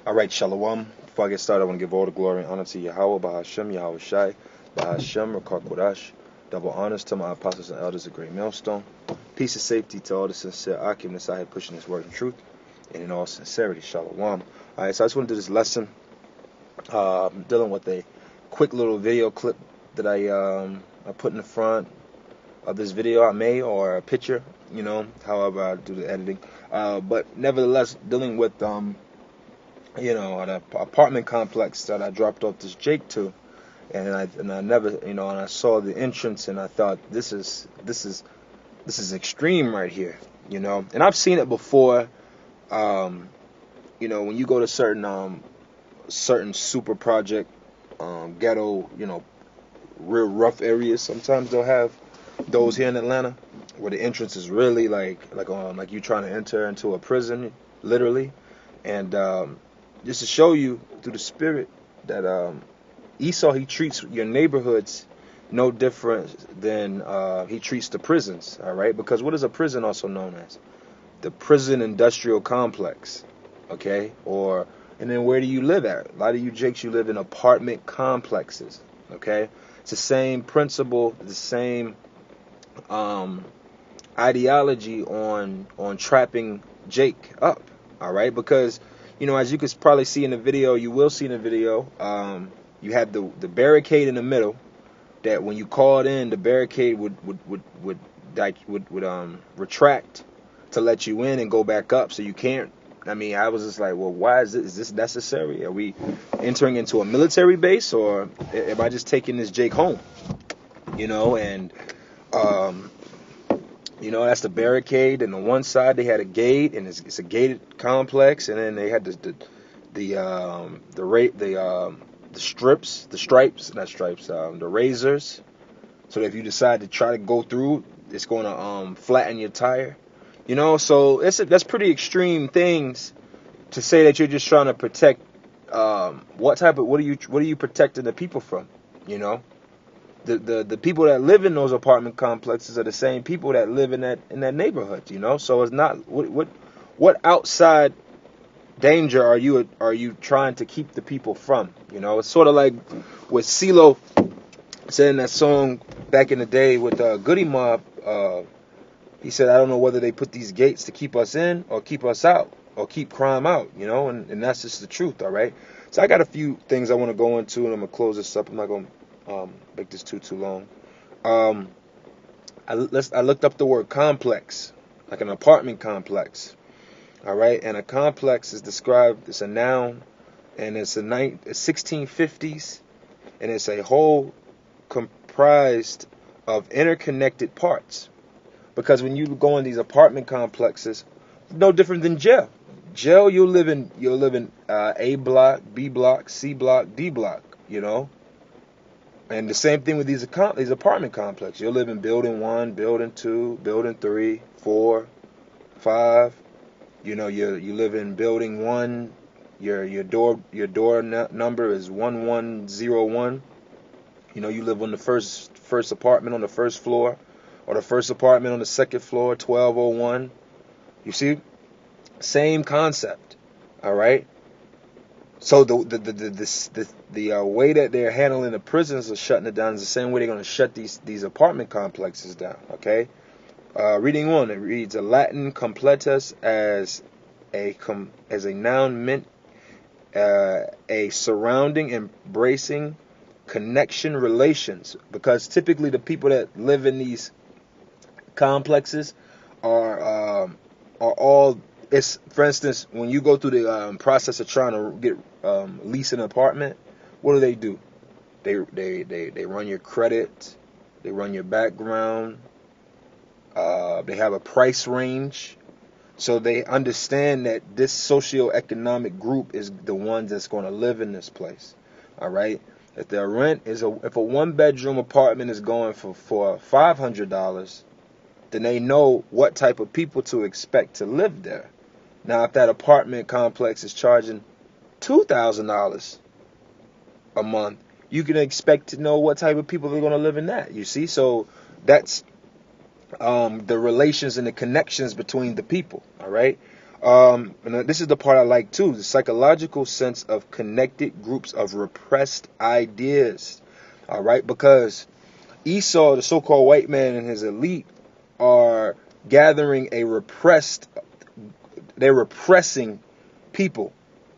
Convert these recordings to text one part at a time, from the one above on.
All right, Shalom. Before I get started, I want to give all the glory and honor to Yahweh, Bahashem, Yahweh Shai, Bahashem, Rakar Kodash. Double honors to my apostles and elders of Great Millstone. Peace and safety to all the sincere Akim that's out here pushing this word in truth and in all sincerity. Shalom. All right, so I just want to do this lesson dealing with a quick little video clip that I put in the front of this video I made, or a picture, however I do the editing. But nevertheless, dealing with an apartment complex that I dropped off this Jake to, and I never, and I saw the entrance, and I thought this is extreme right here, and I've seen it before, when you go to certain super project, ghetto, real rough areas, sometimes they'll have those here in Atlanta where the entrance is really like you trying to enter into a prison, literally, and just to show you through the spirit that Esau, he treats your neighborhoods no different than he treats the prisons, all right? Because what is a prison also known as? The prison industrial complex, okay? And then where do you live at? A lot of you jakes, you live in apartment complexes, okay? It's the same principle, the same ideology on trapping Jake up, all right? Because as you can probably see in the video, you will see in the video, you have the barricade in the middle. That when you called in, the barricade would retract to let you in and go back up, so you can't. I was just like, well, why is this necessary? Are we entering into a military base, or am I just taking this Jake home? And that's the barricade, and on one side they had a gate, and it's a gated complex, and then they had the razors, so that if you decide to try to go through, it's going to flatten your tire. So that's pretty extreme things to say that you're just trying to protect. What are you protecting the people from? The people that live in those apartment complexes are the same people that live in that neighborhood. So it's not what outside danger are you trying to keep the people from? It's sort of like what CeeLo said in that song back in the day with Goody Mob. He said, I don't know whether they put these gates to keep us in or keep us out or keep crime out, and that's just the truth, all right? So I got a few things I want to go into, and I'm going to close this up. I'm not going to make this too long. I looked up the word complex, like an apartment complex. All right, and a complex is described, it's a noun, and it's 1650s, and it's a whole comprised of interconnected parts. Because when you go in these apartment complexes, it's no different than jail. Jail, you'll live in A block, B block, C block, D block, And the same thing with these apartment complexes. You'll live in building 1, building 2, building 3, 4, 5. You live in building 1. Your door number is 1101. You live on the first apartment on the first floor, or the first apartment on the second floor, 1201. You see, same concept. All right. So the way that they're handling the prisons or shutting it down is the same way they're going to shut these apartment complexes down. Okay. Reading on, it reads, a Latin completus as a noun meant a surrounding, embracing, connection, relations. Because typically the people that live in these complexes are all. It's, for instance, when you go through the process of trying to get lease an apartment, what do? They run your credit, they run your background. They have a price range, so they understand that this socioeconomic group is the ones that's going to live in this place. All right. If their rent is if a 1-bedroom apartment is going for $500, then they know what type of people to expect to live there. Now, if that apartment complex is charging $2,000 a month, you can expect to know what type of people are going to live in that. You see, so that's the relations and the connections between the people. All right. And this is the part I like too, the psychological sense of connected groups of repressed ideas. All right, because Esau, the so-called white man, and his elite are gathering a repressed, they're repressing people.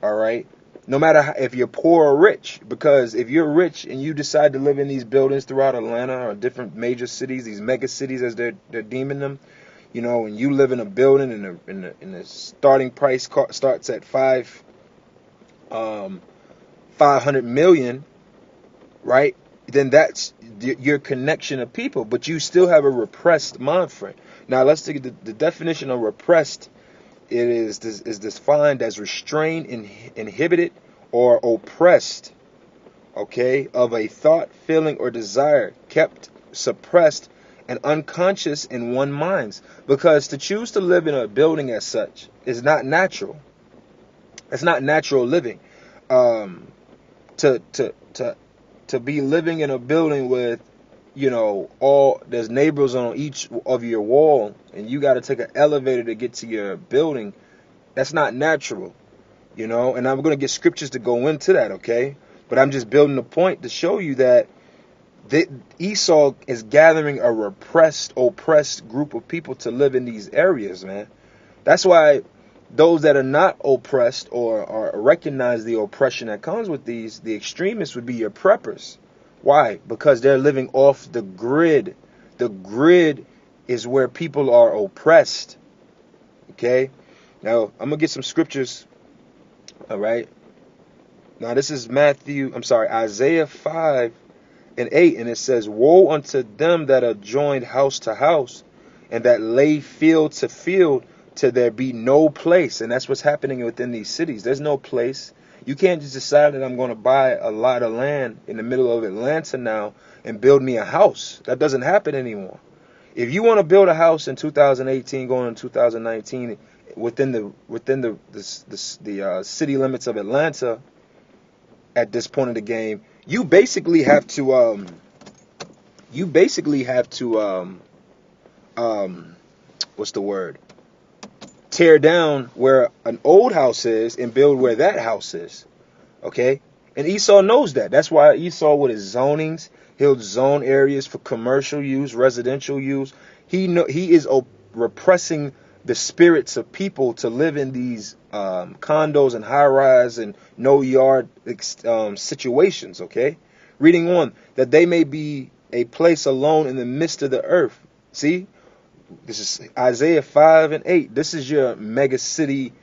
All right, no matter how, if you're poor or rich, because if you're rich and you decide to live in these buildings throughout Atlanta or different major cities, these mega cities as they're deeming them, you know, and you live in a building and the starting price starts at 500 million, right? Then that's your connection of people, but you still have a repressed mind frame. Now let's take the definition of repressed. It is defined as restrained, inhibited, or oppressed, okay, of a thought, feeling, or desire, kept suppressed and unconscious in one's minds. Because to choose to live in a building as such is not natural. It's not natural living. To be living in a building with, you know, there's neighbors on each of your wall, and you got to take an elevator to get to your building. That's not natural, you know. And I'm going to get scriptures to go into that, okay? But I'm just building a point to show you that Esau is gathering a oppressed group of people to live in these areas, man. That's why those that are not oppressed or recognize the oppression that comes with these, the extremists would be your preppers. Why? Because they're living off the grid. The grid is where people are oppressed. Okay? Now, I'm going to get some scriptures. All right? Now, this is Isaiah 5:8, and it says, "Woe unto them that are joined house to house, and that lay field to field, till there be no place." And that's what's happening within these cities. There's no place. You can't just decide that I'm going to buy a lot of land in the middle of Atlanta now and build me a house. That doesn't happen anymore. If you want to build a house in 2018 going into 2019 within the city limits of Atlanta at this point of the game, you basically have to what's the word? Tear down where an old house is and build where that house is. Okay? And Esau knows that. That's why Esau, with his zonings, he'll zone areas for commercial use, residential use. He is repressing the spirits of people to live in these condos and high-rise and no-yard situations. Okay? Reading on, that they may be a place alone in the midst of the earth. See? This is Isaiah 5:8. This is your mega city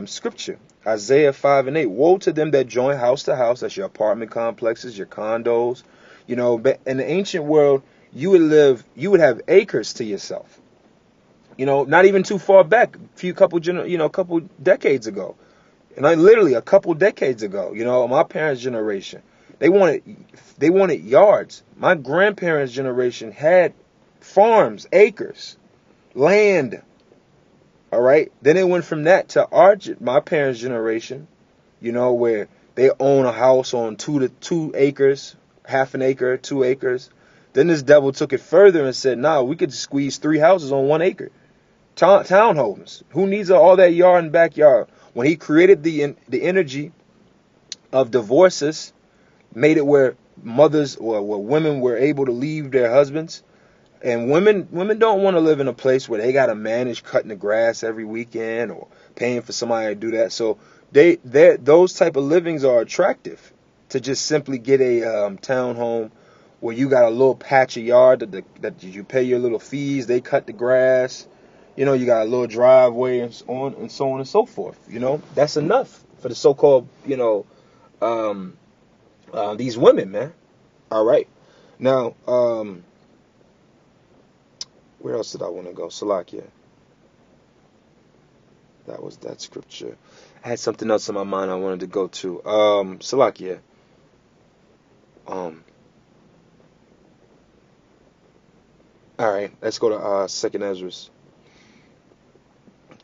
scripture. Isaiah 5:8. Woe to them that join house to house. That's your apartment complexes, your condos. You know, in the ancient world, you would have acres to yourself. You know, not even too far back, couple decades ago. And literally a couple decades ago, you know, my parents' generation, they wanted yards. My grandparents' generation had farms, acres, land. All right. Then it went from that to my parents' generation, you know, where they own a house on 2 acres, half an acre, 2 acres. Then this devil took it further and said, "Nah, we could squeeze 3 houses on 1 acre, townhomes. Who needs all that yard and backyard?" When he created the energy of divorces, made it where mothers or where women were able to leave their husbands. And women don't want to live in a place where they got to manage cutting the grass every weekend or paying for somebody to do that. So those type of livings are attractive to just simply get a townhome where you got a little patch of yard that you pay your little fees. They cut the grass. You know, you got a little driveway and so on and so forth. You know, that's enough for the so-called, you know, these women, man. All right. Now, where else did I want to go? Salakia. That was that scripture. I had something else in my mind I wanted to go to. Salakia. All right, let's go to Second Ezra.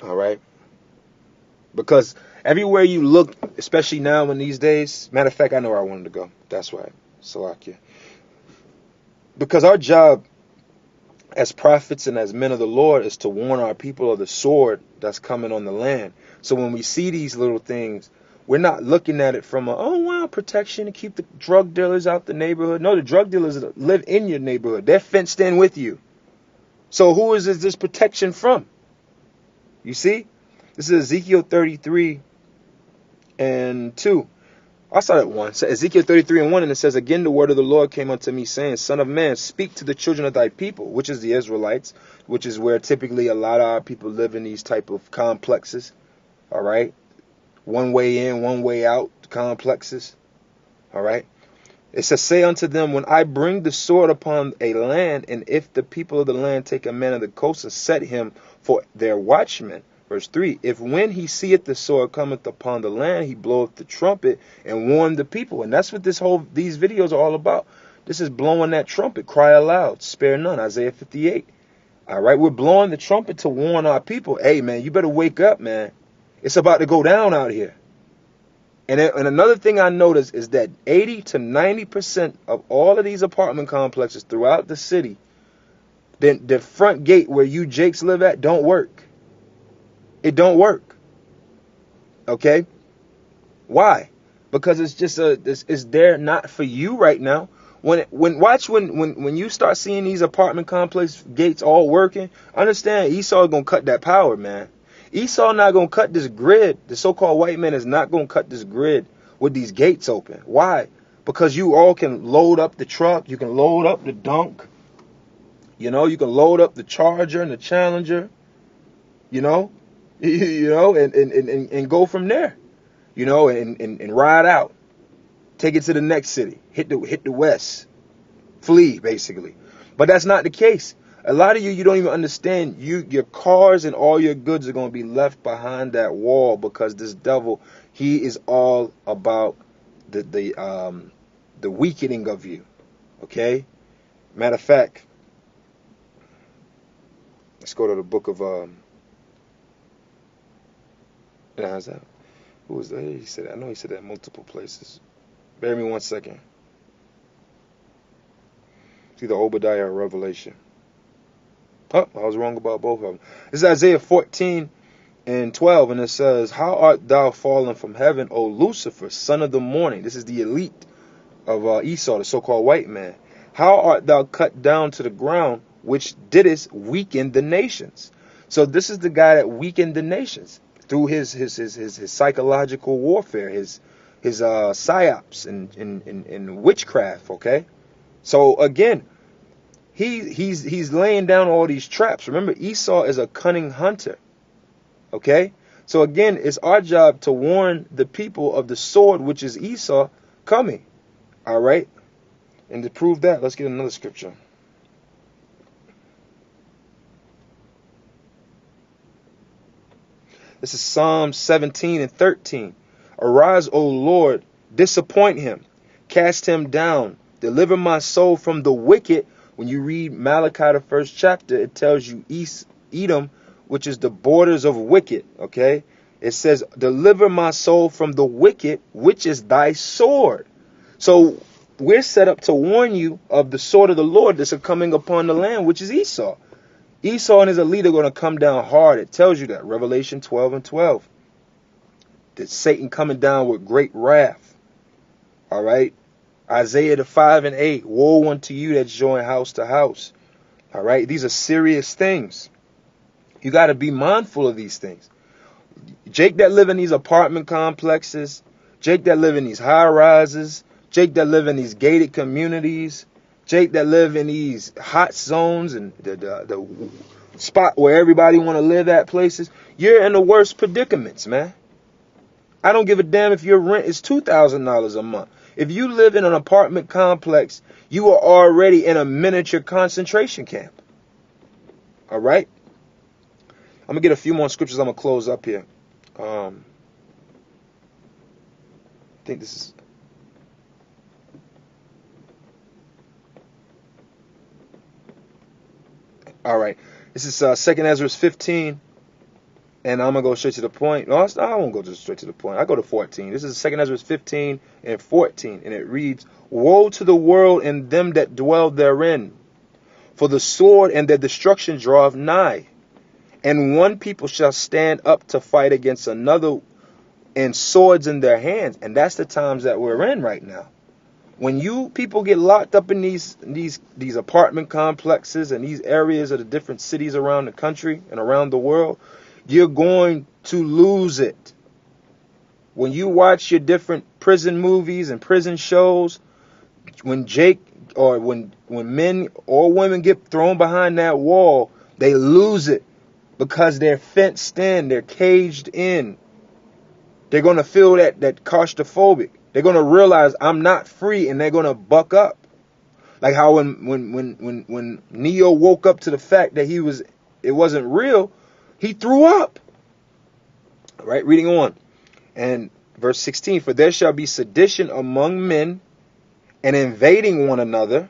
All right. Because everywhere you look, especially now in these days, matter of fact, I know where I wanted to go. That's why. Salakia. Because our job as prophets and as men of the Lord is to warn our people of the sword that's coming on the land. So when we see these little things, we're not looking at it from oh wow, protection to keep the drug dealers out the neighborhood. No, the drug dealers live in your neighborhood. They're fenced in with you. So who is this protection from? You see? This is Ezekiel 33 and 2. I'll start at 1. So Ezekiel 33 and 1, and it says, Again the word of the Lord came unto me, saying, Son of man, speak to the children of thy people, which is the Israelites, which is where typically a lot of our people live in these type of complexes. All right? One way in, one way out complexes. All right? It says, Say unto them, When I bring the sword upon a land, and if the people of the land take a man of the coast and set him for their watchman. Verse 3, If when he seeth the sword cometh upon the land, he bloweth the trumpet and warn the people. And that's what these videos are all about. This is blowing that trumpet. Cry aloud, spare none. Isaiah 58. All right, we're blowing the trumpet to warn our people. Hey, man, you better wake up, man. It's about to go down out here. And another thing I noticed is that 80 to 90% of all of these apartment complexes throughout the city, the front gate where you Jakes live at don't work. It don't work. Okay? Why? Because it's just it's there not for you right now. When you start seeing these apartment complex gates all working, understand Esau is gonna cut that power, man. Esau not gonna cut this grid. The so-called white man is not gonna cut this grid with these gates open. Why? Because you all can load up the truck, you can load up the dunk, you can load up the Charger and the Challenger, and go from there, and ride out, take it to the next city, hit the west, flee basically. But that's not the case. A lot of you don't even understand. Your cars and all your goods are going to be left behind that wall because this devil, he is all about the weakening of you. Okay. Matter of fact, let's go to the book of how's that? Who was that? He said that. I know he said that in multiple places. Bear me 1 second. It's either Obadiah or Revelation. Oh, I was wrong about both of them. This is Isaiah 14 and 12, and it says, How art thou fallen from heaven, O Lucifer, son of the morning? This is the elite of Esau, the so-called white man. How art thou cut down to the ground, which didst weaken the nations? So this is the guy that weakened the nations through his psychological warfare, his psyops and witchcraft. Okay, so again, he's laying down all these traps. Remember, Esau is a cunning hunter. Okay, so again, it's our job to warn the people of the sword, which is Esau, coming. All right, and to prove that, let's get another scripture. This is Psalm 17 and 13. Arise, O Lord, disappoint him, cast him down, deliver my soul from the wicked. When you read Malachi, the first chapter, it tells you Edom, which is the borders of wicked. Okay, it says, deliver my soul from the wicked, which is thy sword. So we're set up to warn you of the sword of the Lord that's coming upon the land, which is Esau. Esau and his elite are going to come down hard. It tells you that. Revelation 12 and 12. That Satan coming down with great wrath. All right. Isaiah the 5 and 8. Woe unto you that join house to house. All right. These are serious things. You got to be mindful of these things. Jake that live in these apartment complexes. Jake that live in these high rises. Jake that live in these gated communities. Jake that live in these hot zones and the spot where everybody want to live at places, you're in the worst predicaments, man. I don't give a damn if your rent is $2,000 a month. If you live in an apartment complex, you are already in a miniature concentration camp. All right? I'm going to get a few more scriptures. I'm going to close up here. I think this is... All right, this is 2nd Ezra 15, and I'm going to go straight to the point. No, I won't go just straight to the point. I go to 14. This is 2nd Ezra 15 and 14, and it reads, Woe to the world and them that dwell therein, For the sword and their destruction draweth nigh. And one people shall stand up to fight against another, and swords in their hands. And that's the times that we're in right now. When you people get locked up in these apartment complexes and these areas of the different cities around the country and around the world, you're going to lose it. When you watch your different prison movies and prison shows, when men or women get thrown behind that wall, they lose it because they're fenced in, they're caged in. They're going to feel that claustrophobic. They're going to realize I'm not free, and they're going to buck up. Like how when Neo woke up to the fact that it wasn't real, he threw up. All right, reading on. And verse 16, for there shall be sedition among men, and invading one another,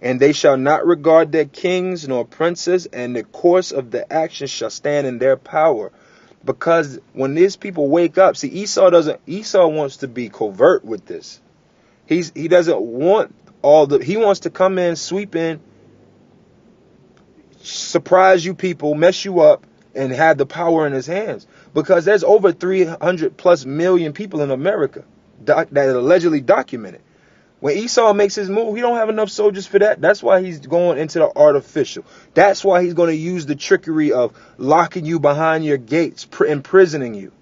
and they shall not regard their kings nor princes, and the course of the action shall stand in their power. Because when these people wake up, see, Esau wants to be covert with this. He doesn't want he wants to come in, sweep in, surprise you people, mess you up, and have the power in his hands. Because there's over 300 plus million people in America that are allegedly documented. When Esau makes his move, he don't have enough soldiers for that. That's why he's going into the artificial. That's why he's going to use the trickery of locking you behind your gates, imprisoning you,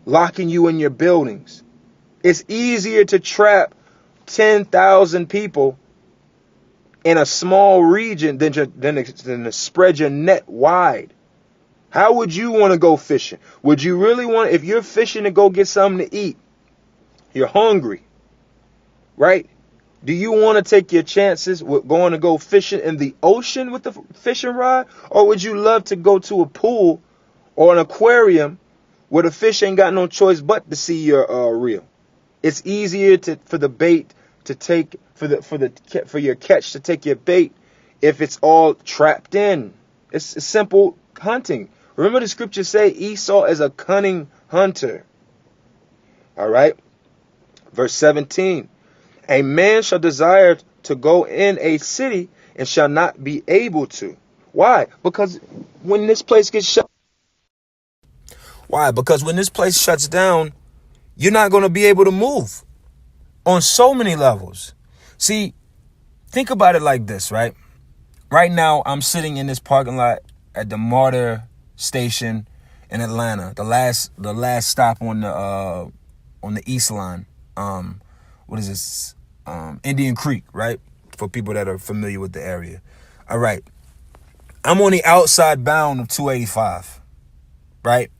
locking you in your buildings. It's easier to trap 10,000 people in a small region than to spread your net wide. How would you want to go fishing? Would you really want, if you're fishing to go get something to eat, you're hungry, right? Do you want to take your chances with going to go fishing in the ocean with the fishing rod? Or would you love to go to a pool or an aquarium where the fish ain't got no choice but to see your reel? It's easier for the bait to take, for your catch to take your bait if it's all trapped in. It's simple hunting. Remember the scriptures say Esau is a cunning hunter. All right. Verse 17. A man shall desire to go in a city and shall not be able to. Why? Because when this place gets shut. Why? Because when this place shuts down, you're not going to be able to move on so many levels. See, think about it like this, right? Right now, I'm sitting in this parking lot at the MARTA station in Atlanta, the last stop on the East Line. What is this? Indian Creek, right? For people that are familiar with the area. All right. I'm on the outside bound of 285, right?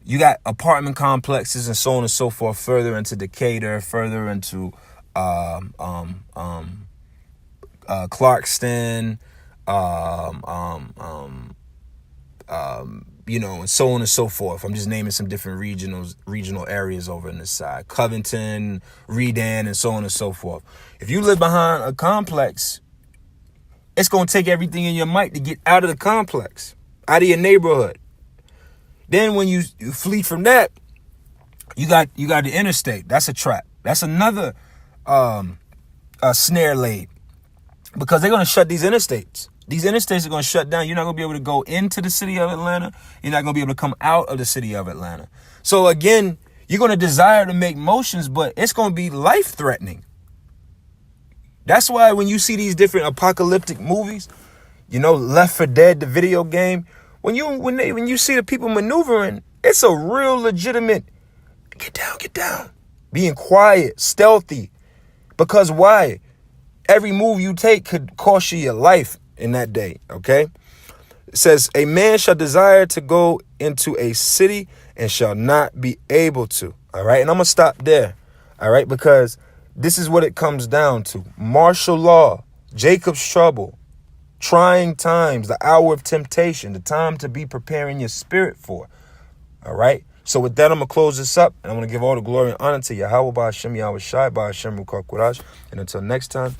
You got apartment complexes and so on and so forth further into Decatur, further into Clarkston, and so on and so forth. I'm just naming some different regional areas over in this side. Covington, Redan, and so on and so forth. If you live behind a complex, it's going to take everything in your might to get out of the complex, out of your neighborhood. Then when you flee from that, you got the interstate. That's a trap. That's another snare laid, because they're going to shut these interstates. These interstates are going to shut down. You're not going to be able to go into the city of Atlanta. You're not going to be able to come out of the city of Atlanta. So again, you're going to desire to make motions, but it's going to be life-threatening. That's why when you see these different apocalyptic movies, Left 4 Dead, the video game, when you see the people maneuvering, it's a real legitimate get down, being quiet, stealthy. Because why? Every move you take could cost you your life in that day, okay? It says, a man shall desire to go into a city and shall not be able to, all right? And I'm going to stop there, all right? Because this is what it comes down to. Martial law, Jacob's trouble, trying times, the hour of temptation, the time to be preparing your spirit for, all right? So with that, I'm going to close this up, and I'm going to give all the glory and honor to Yahweh, Ba'ashem, Yahweh Shai, Ba'ashem, Rukak Qur'ash. And until next time.